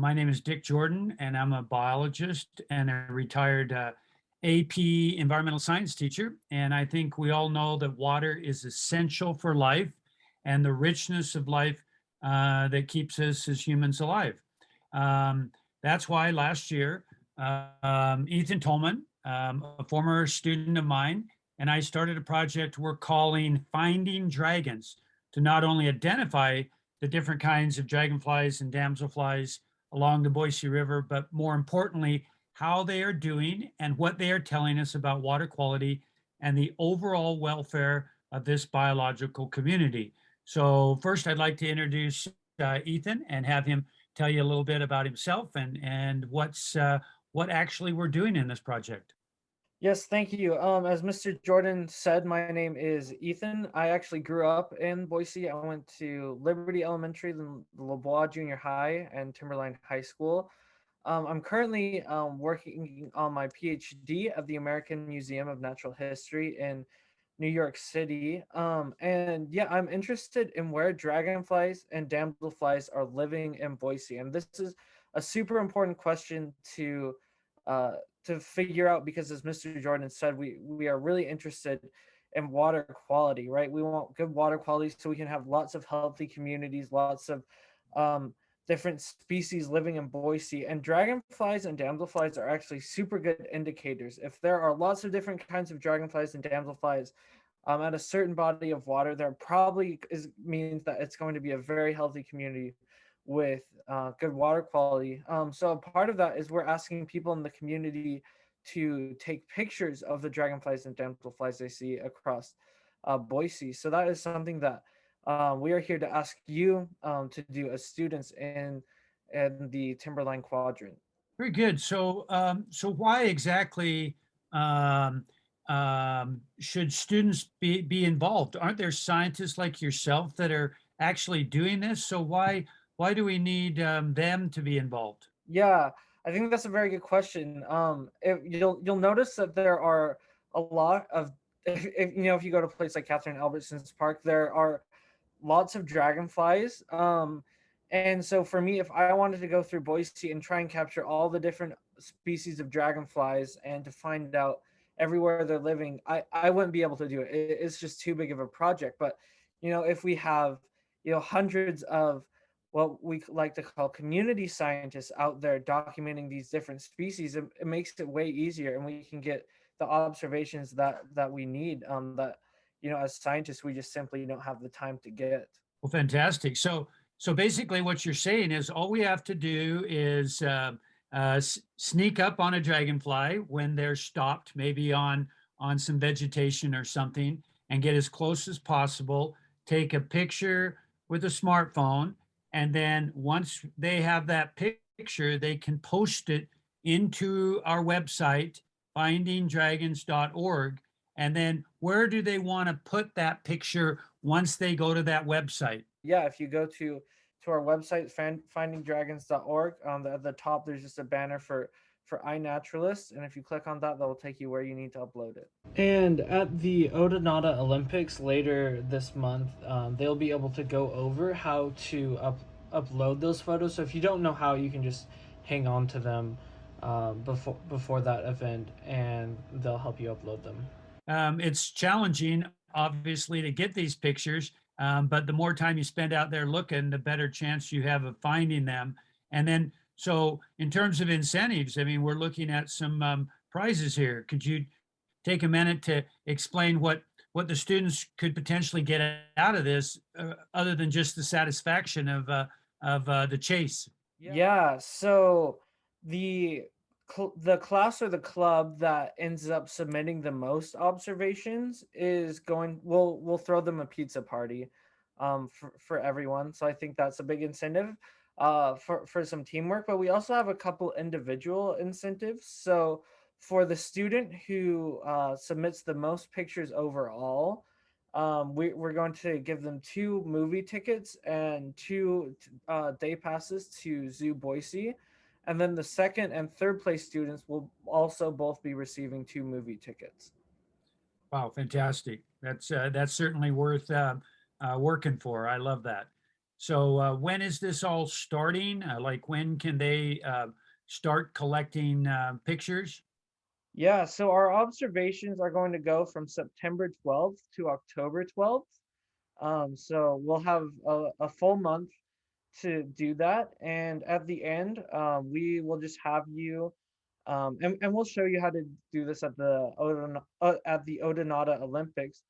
My name is Dick Jordan, and I'm a biologist and a retired AP environmental science teacher. And I think we all know that water is essential for life and the richness of life that keeps us as humans alive. Um, that's why last year, Ethan Tolman, a former student of mine, and I started a project we're calling Finding Dragons to not only identify the different kinds of dragonflies and damselflies along the Boise River, but more importantly, how they are doing and what they are telling us about water quality and the overall welfare of this biological community. So, first, I'd like to introduce Ethan and have him tell you a little bit about himself and what actually we're doing in this project. Yes, thank you. As Mr. Jordan said, my name is Ethan. I actually grew up in Boise. I went to Liberty Elementary, then LeBois Junior High, and Timberline High School. I'm currently working on my PhD at the American Museum of Natural History in New York City. And yeah, I'm interested in where dragonflies and damselflies are living in Boise. And this is a super important question uh, to figure out because, as Mr. Jordan said, we are really interested in water quality, right? We want good water quality so we can have lots of healthy communities, lots of um, different species living in Boise. And dragonflies and damselflies are actually super good indicators. If there are lots of different kinds of dragonflies and damselflies at a certain body of water, there probably is means that it's going to be a very healthy community with good water quality. So part of that is we're asking people in the community to take pictures of the dragonflies and damselflies they see across Boise. So that is something that we are here to ask you to do as students in the Timberline Quadrant. Very good. So why exactly um, should students be involved? Aren't there scientists like yourself that are actually doing this? So why do we need them to be involved? Yeah, I think that's a very good question. You'll notice that there are a lot of if you go to a place like Catherine Albertson's Park, there are lots of dragonflies. And so for me, if I wanted to go through Boise and try and capture all the different species of dragonflies and to find out everywhere they're living, I wouldn't be able to do it. It's just too big of a project. But if we have hundreds of what we like to call community scientists out there documenting these different species, it makes it way easier, and we can get the observations that we need. That as scientists, we just simply don't have the time to get. Well, fantastic. So basically, what you're saying is all we have to do is sneak up on a dragonfly when they're stopped, maybe on some vegetation or something, and get as close as possible. Take a picture with a smartphone, and then once they have that picture, they can post it into our website, findingdragons.org. And then where do they want to put that picture once they go to that website? Yeah, if you go to our website, findingdragons.org, at the top there's just a banner for iNaturalist, and if you click on that, that will take you where you need to upload it. And at the Odonata Olympics later this month, they'll be able to go over how to upload those photos. So if you don't know how, you can just hang on to them before that event, and they'll help you upload them. It's challenging, obviously, to get these pictures, but the more time you spend out there looking, the better chance you have of finding them. And then, so in terms of incentives, I mean, we're looking at some prizes here. Could you take a minute to explain what the students could potentially get out of this, other than just the satisfaction of the chase? Yeah, so the the class or the club that ends up submitting the most observations is going we'll throw them a pizza party for everyone. So I think that's a big incentive for some teamwork, but we also have a couple individual incentives. So for the student who submits the most pictures overall, we're going to give them two movie tickets and two day passes to Zoo Boise. And then the second and third place students will also both be receiving two movie tickets. Wow, fantastic. That's certainly worth working for. I love that. So when is this all starting? Like when can they start collecting pictures? Yeah, so our observations are going to go from September 12th to October 12th. So we'll have a full month to do that. And at the end, we will just have you, and we'll show you how to do this at at the Odonata Olympics.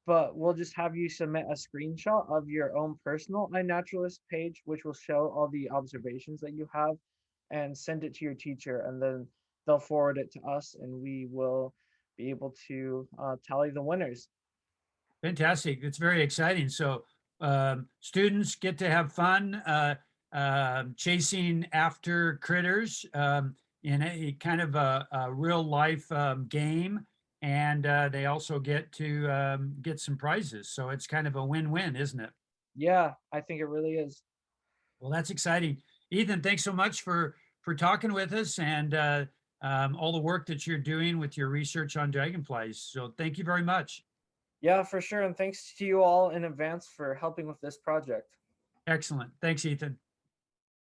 But we'll just have you submit a screenshot of your own personal iNaturalist page, which will show all the observations that you have, and send it to your teacher, and then they'll forward it to us, and we will be able to tally the winners. Fantastic. It's very exciting. So students get to have fun chasing after critters in a kind of a real life game. And they also get to get some prizes. So it's kind of a win-win, isn't it? Yeah, I think it really is. Well, that's exciting. Ethan, thanks so much for talking with us and all the work that you're doing with your research on dragonflies. So thank you very much. Yeah, for sure. And thanks to you all in advance for helping with this project. Excellent. Thanks, Ethan.